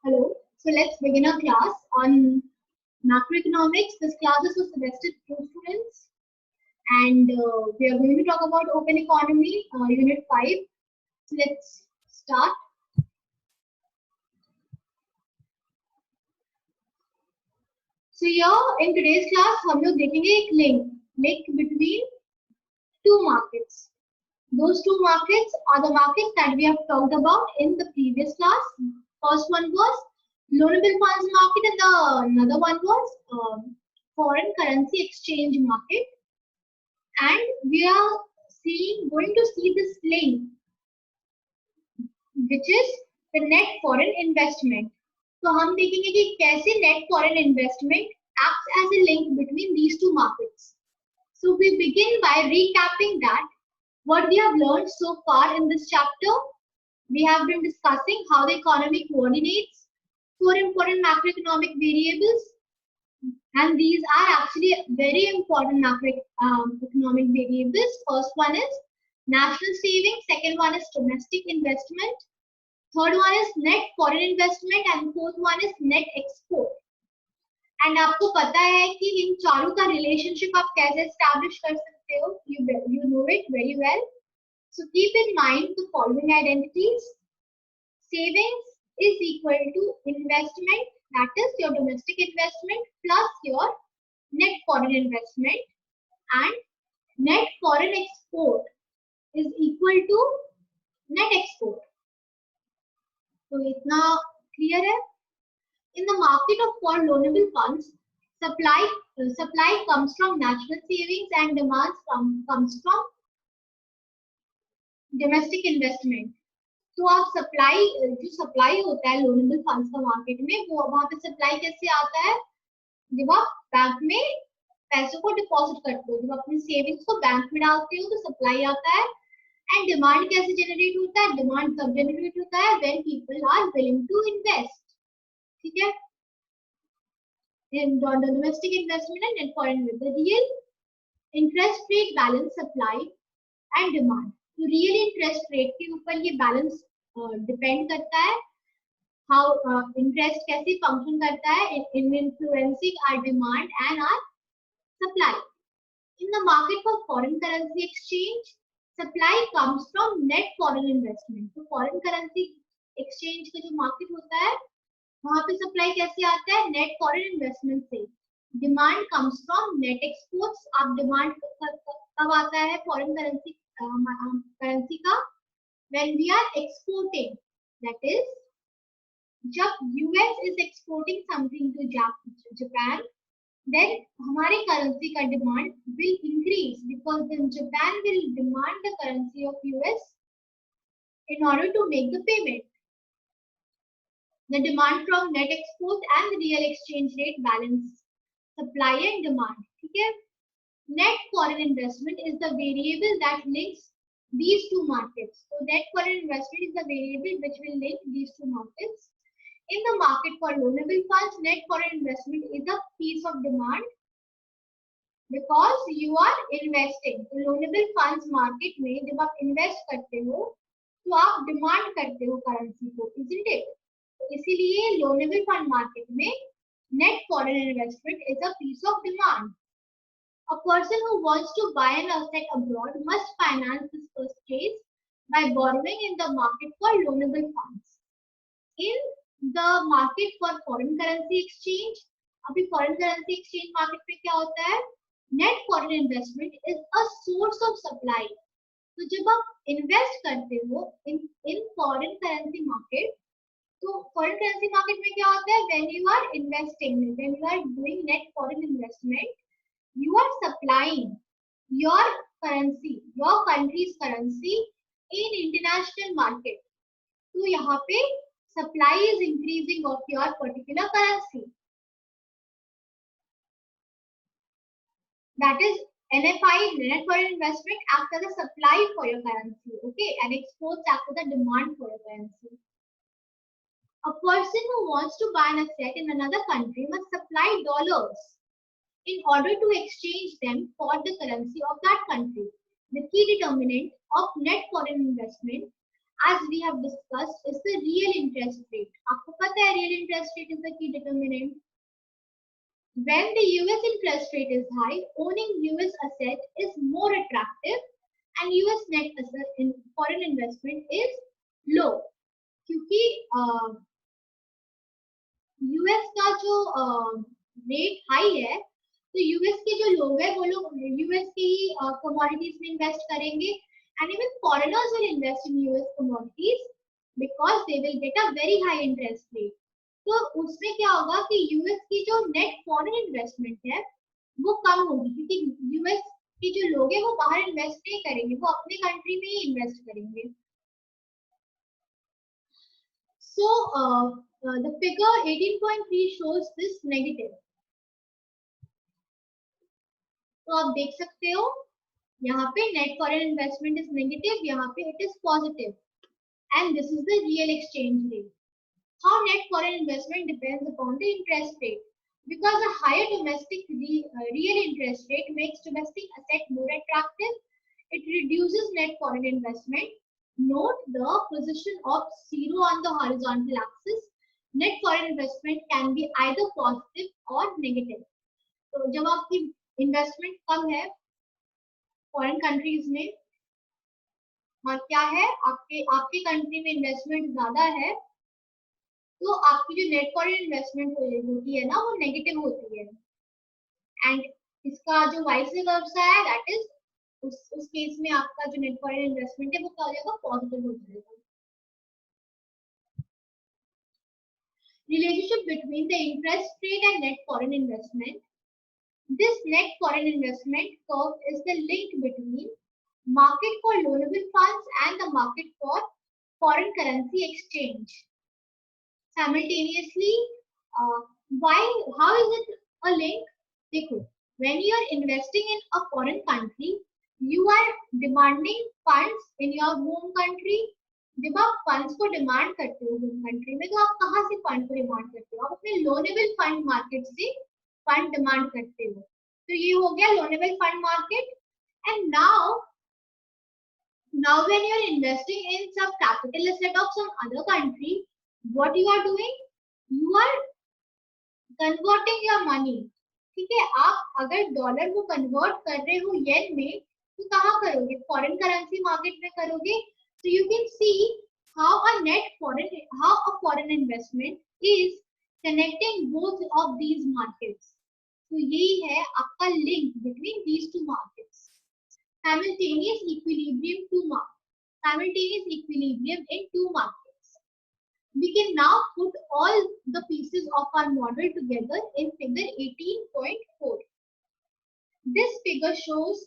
Hello. So let's begin our class on macroeconomics. This class is for semester 2 students, and we are going to talk about open economy, unit 5. So let's start. So here in today's class, हम लोग देखेंगे एक link between two markets. Those two markets are the markets that we have talked about in the previous class. First one was loanable funds market, and the another one was foreign currency exchange market. And we are going to see this link, which is the net foreign investment. So हम देखेंगे कि कैसे net foreign investment acts as a link between these two markets. So we begin by recapping that what we have learned so far in this chapter. We have been discussing how the economy coordinates four important macroeconomic variables, and these are actually very important macroeconomic variables. First one is national savings, second one is domestic investment, third one is net foreign investment, and fourth one is net export. And आपको पता है कि इन चारों का relationship आप कैसे establish कर सकते हो? You know it very well. So keep in mind the following identities. Savings is equal to investment, that is your domestic investment, plus your net foreign investment, and net foreign export is equal to net export. So itna clear hai? In the market of for loanable funds, supply comes from national savings and demand comes from domestic investment. तो आप जो supply होता है loanable funds का market में, वो वहां पे सप्लाई कैसे आता है? जब आप बैंक में पैसों को डिपॉजिट करते हो, जब अपनी सेविंग्स को बैंक में डालते हो तो सप्लाई आता है. एंड डिमांड कैसे जनरेट होता है? डिमांड तब जनरेट होता है when people are willing to invest. ठीक है, in domestic investment and net foreign with the real interest rate balance supply and demand. तो रियल इंटरेस्ट रेट के ऊपर ये बैलेंस डिपेंड करता है. हाउ इंटरेस्ट कैसे फंक्शन करता है in influencing our demand and our supply. In the market for foreign currency exchange, supply comes from net foreign investment. तो फॉरेन करेंसी एक्सचेंज का जो मार्केट होता है वहां पे सप्लाई कैसे आता है? नेट फॉरेन इन्वेस्टमेंट से. Demand comes from net exports. आप डिमांड कब आता है फॉरेन करेंसी का? when we are exporting, that is जब US is exporting something to Japan, then हमारे करेंसी का demand will increase because then Japan will demand the currency of US in order to make the payment. The demand from net export and the real exchange rate balance supply and demand. ठीक है? Net foreign investment is the variable that links these two markets. So net foreign investment is the variable which will link these two markets. In the market for loanable funds, net foreign investment is a piece of demand because you are investing. So loanable funds market में जब आप invest करते हो तो आप demand करते हो currency को, isn't it? इसीलिए loanable fund market में net foreign investment is a piece of demand. A person who wants to buy an asset abroad must finance this purchase by borrowing in the market for loanable funds. In the market for foreign currency exchange, अभी foreign currency exchange market में क्या होता है? Net foreign investment is a source of supply. तो जब आप invest करते हो in foreign currency market, तो foreign currency market में क्या होता है? When you are investing, when you are doing net foreign investment, you are supplying your currency, your country's currency in international market. तो यहाँ पे supply is increasing of your particular currency. That is NFI, net foreign investment, acts as a supply for your currency, okay, and exports act as a demand for your currency. A person who wants to buy an asset in another country must supply dollars in order to exchange them for the currency of that country. The key determinant of net foreign investment as we have discussed, is the real interest rate. आपको पता है real interest rate is the key determinant. When the US interest rate is high, owning US asset is more attractive and US net asset in foreign investment is low. क्योंकि US का जो rate high है, तो US के जो लोग हैं वो लोग यूएस की कमोडिटीज में इन्वेस्ट करेंगे and even foreigners will invest in US commodities because they will get a very high interest rate. तो उसमें क्या होगा कि यूएस की जो नेट फॉरेन इन्वेस्टमेंट है वो कम होगी क्योंकि यूएस के जो लोग हैं वो बाहर इन्वेस्ट नहीं करेंगे, वो अपने कंट्री में ही इन्वेस्ट करेंगे. So the figure 18.3 shows this negative. तो आप देख सकते हो यहाँ पे net foreign investment is negative, यहाँ पे it is positive and this is the real exchange rate. How net foreign investment depends upon the interest rate because a higher domestic real interest rate makes domestic asset more attractive. It reduces net foreign investment. Note the position of zero on the horizontal axis. Net foreign investment can be either positive or negative. तो जब आपकी investment कम है foreign countries में और क्या है आपके आपके कंट्री में इन्वेस्टमेंट ज्यादा है, तो आपकी जो नेट फॉरेन इन्वेस्टमेंट होती है ना वो नेगेटिव होती है. एंड इसका जो वाइस वर्सा है दैट इज उस केस में आपका जो नेट फॉरेन इन्वेस्टमेंट है वो क्या हो जाएगा, पॉजिटिव हो जाएगा. Relationship between the interest rate and net foreign investment. This net foreign investment curve is the link between market for loanable funds and the market for foreign currency exchange. Simultaneously, how is it a link? देखो, when you are investing in a foreign country, you are demanding funds in your home country. जब आप funds को demand करते हो home country में, तो आप कहाँ से फंड को डिमांड करते हो? आप अपने लोनेबल फंड मार्केट से फंड डिमांड करते हो. तो ये हो गया loanable fund market. And now when you are investing in some capital asset of some other country, what you are doing, you are converting your money. ठीक है, आप अगर डॉलर को कन्वर्ट कर रहे हो येन में तो कहाँ करोगे? फॉरेन करेंसी मार्केट में करोगे. so you can see how a foreign investment is connecting both of these markets. तो यही है आपका link between these two markets. Simultaneous equilibrium in two markets. We can now put all the pieces of our model together in figure 18.4. This figure shows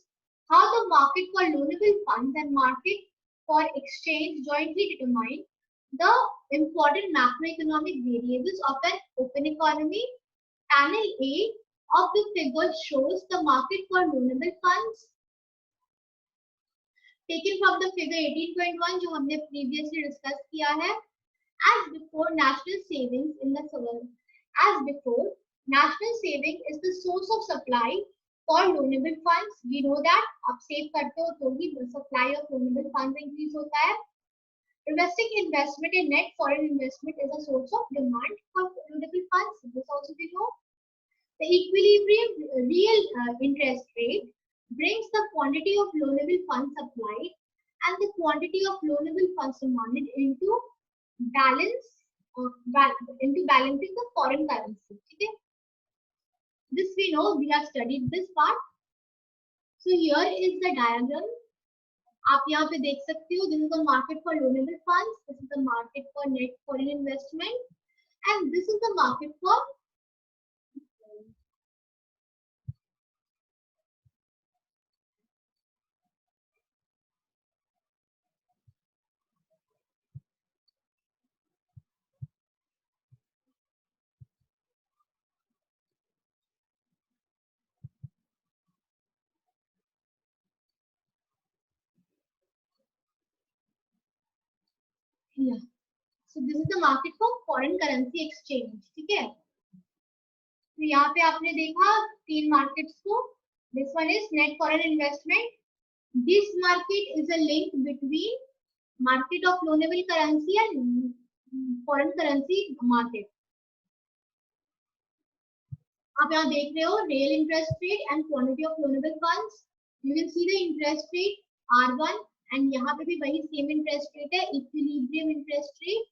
how the market for loanable funds and market for exchange jointly determine the important macroeconomic variables of an open economy. Panel A of the figure shows the market for loanable funds taken from the figure 18.1 जो हमने previously discuss किया है. As before, national savings is the source of supply for loanable funds. We know that आप save करते हो तो भी supply of loanable funds increase होता है. Domestic investment and net foreign investment is a source of demand for loanable funds. This also we know. The equilibrium real interest rate brings the quantity of loanable funds supplied and the quantity of loanable funds demanded into balancing the foreign currency. Okay? This we know, we have studied this part. So here is the diagram. आप यहाँ पे देख सकते हो, this is the market for loanable funds, this is the market for net foreign investment, and this is the market for here. So this is the market for foreign currency exchange. ठीक है, तो यहाँ पे आपने देखा तीन markets को. This one is net foreign investment. This market is a link between market of loanable currency and foreign currency market. आप यहाँ देख रहे हो real interest rate and quantity of loanable funds. You can see the interest rate R1 and यहाँ पे भी वही same interest rate है, equilibrium interest rate.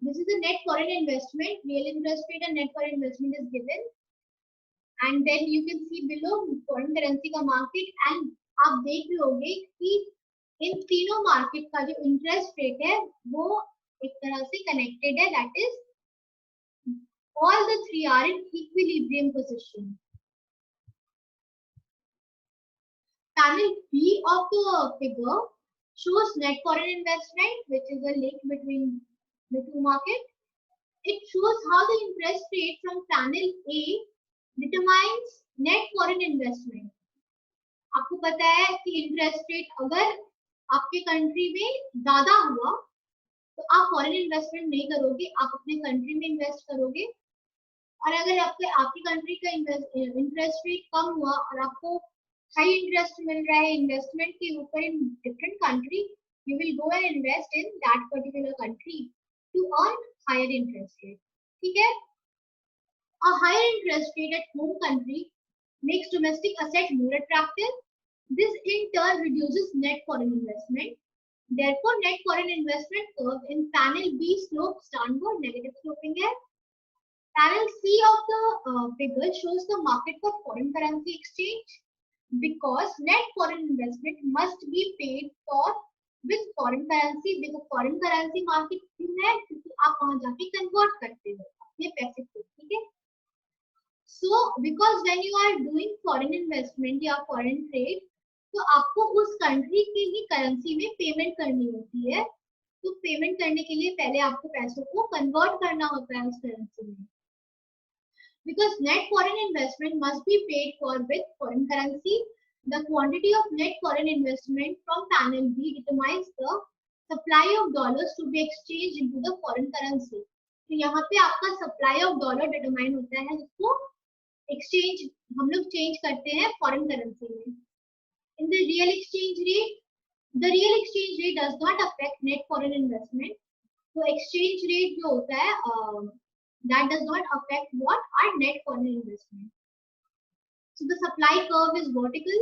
This is the net foreign investment, real interest rate and net foreign investment is given and then you can see below foreign currency का market. And आप देख रहे होंगे कि इन तीनों market का जो इंटरेस्ट रेट है वो एक तरह से कनेक्टेड है, that is all the three are in equilibrium position. Panel B of the figure shows net foreign investment, which is a link between the two markets. It shows how the interest rate from panel A determines net foreign investment. आपको पता है कि interest rate अगर आपके country में ज्यादा हुआ तो आप फॉरेन इन्वेस्टमेंट नहीं करोगे, आप अपने कंट्री में इन्वेस्ट करोगे। और अगर आपकी कंट्री का इंटरेस्ट रेट कम हुआ और आपको हाई इंटरेस्ट मिल रहा है इन्वेस्टमेंट के ऊपर in different country, you will go and invest in that particular country to earn higher interest rate. ठीक है, a higher interest rate at home country makes domestic asset more attractive. This in turn reduces net foreign investment. Therefore, net foreign investment curve in panel B slopes downward, negative sloping है। Panel C of the figure shows the market for foreign currency exchange because net foreign investment must be paid for with foreign currency। देखो foreign currency market क्यों है, क्योंकि आप वहां जाके convert करते हो अपने पैसे को। ठीक है, so because when you are doing foreign investment या foreign trade तो आपको उस कंट्री की ही करेंसी में पेमेंट करनी होती है। तो पेमेंट करने के लिए पहले आपको पैसों को कन्वर्ट करना होता है उस करेंसी में। Because net foreign investment must be paid for with foreign currency, the quantity of net foreign investment from panel B determines the supply of dollars to be exchanged into the foreign currency. तो यहाँ पे आपका supply of dollar determine होता है जिसको exchange हम लोग change करते हैं foreign currency में। In the real exchange rate, the real exchange rate does not affect net foreign investment. तो exchange rate जो होता है that does not affect what our net foreign investment. So the supply curve is vertical.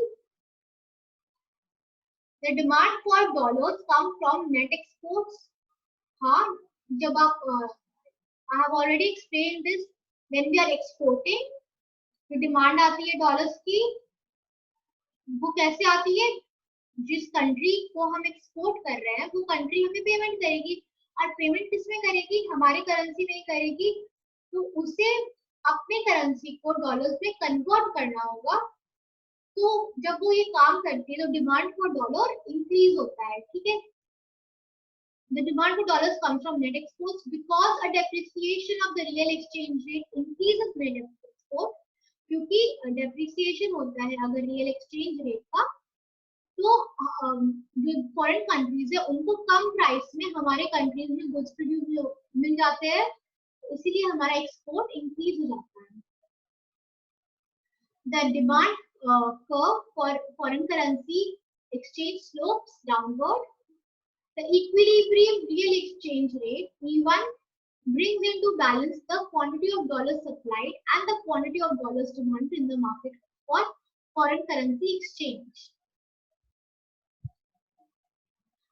The demand for dollars come from net exports. हाँ, जब आप I have already explained this. When we are exporting, तो demand आती है dollars की। वो कैसे आती है, जिस कंट्री को हम एक्सपोर्ट कर रहे हैं वो कंट्री हमें पेमेंट करेगी और पेमेंट किसमें करेगी, हमारी करेंसी में करेगी। तो उसे अपने करेंसी को डॉलर्स में कन्वर्ट करना होगा। तो जब वो ये काम करती है तो डिमांड फॉर डॉलर इंक्रीज होता है। ठीक है, the demand for dollars comes from net exports because a depreciation of the real exchange rate increases net export। क्योंकि डेप्रिसिएशन होता है अगर रियल एक्सचेंज रेट का, तो जो फॉरेन कंट्रीज है उनको कम प्राइस में हमारे कंट्रीज में गुड्स प्रोड्यूस मिल जाते हैं, इसीलिए हमारा एक्सपोर्ट इंक्रीज हो जाता है। The demand curve for foreign currency exchange slopes downward. The equilibrium real exchange rate E1 brings into balance the quantity of dollars supplied and the quantity of dollars demand in the market for foreign currency exchange.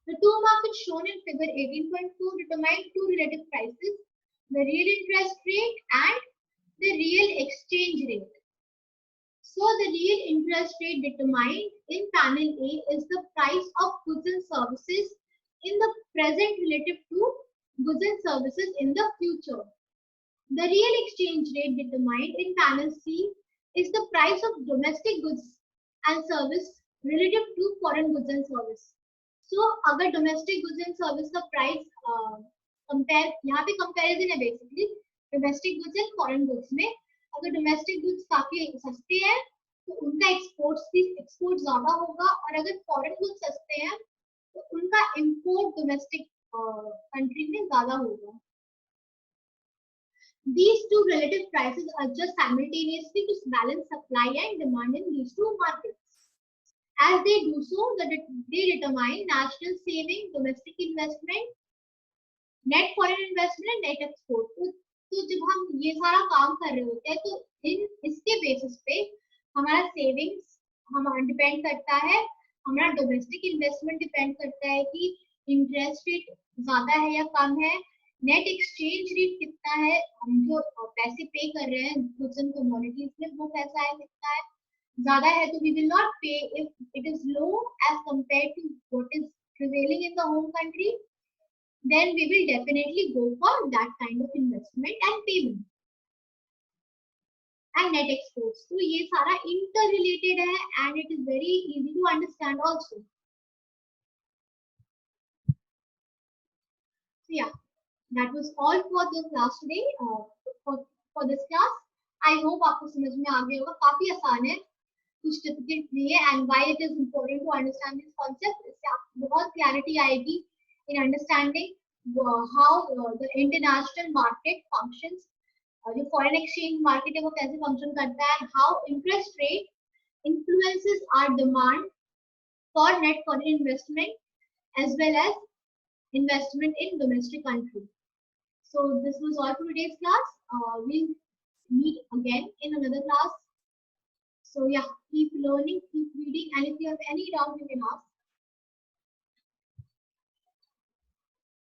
The two markets shown in figure 18.2 determine two relative prices, the real interest rate and the real exchange rate. So the real interest rate determined in panel A is the price of goods and services in the present relative to goods and services in the future. The real exchange rate determined in panel C is the price of domestic goods and service relative to foreign goods and service. So अगर domestic goods and service का price compare, यहाँ पे comparison है basically domestic goods and foreign goods में। अगर domestic goods काफी सस्ते हैं तो उनका एक्सपोर्ट ज्यादा होगा, और अगर फॉरेन गुड्स सस्ते हैं तो उनका इंपोर्ट डोमेस्टिक कंट्री में ज्यादा होगा। These two relative prices adjust simultaneously to balance supply and demand in these two markets. As they do so, they determine national saving, domestic investment, net foreign investment, net export. तो जब हम ये सारा काम कर रहे होते हैं तो इसके बेसिस पे हमारा सेविंग्स हमारा डिपेंड करता है, हमारा डोमेस्टिक इन्वेस्टमेंट डिपेंड करता है कि इंटरेस्ट रेट ज्यादा है या कम है, नेट एक्सचेंज रेट कितना है, हम जो पैसे पे कर रहे हैं गुड्स एंड कमोडिटीज में वो पैसा है कितना है, ज्यादा है तो we will not pay, if it is low as compare to what is prevailing in the home country, then we will definitely go for that kind of investment and payment and net exports. So ये सारा interrelated है and it is very easy to understand also. So yeah, that was all for the class today. For this class, I hope आपको समझ में आ गया होगा, काफी आसान है, कुछ डिफिकल्ट नहीं है, and why it is important to understand this concept, इससे आपको बहुत clarity आएगी in understanding how the international market functions, जो फॉरेन एक्सचेंज मार्केट है वो कैसे फंक्शन करता है, how interest rate influences our demand for net foreign investment as well as investment in domestic country. So this was all for today's class. We'll meet again in another class. So yeah, keep learning, keep reading, and if you have any doubt, you can ask.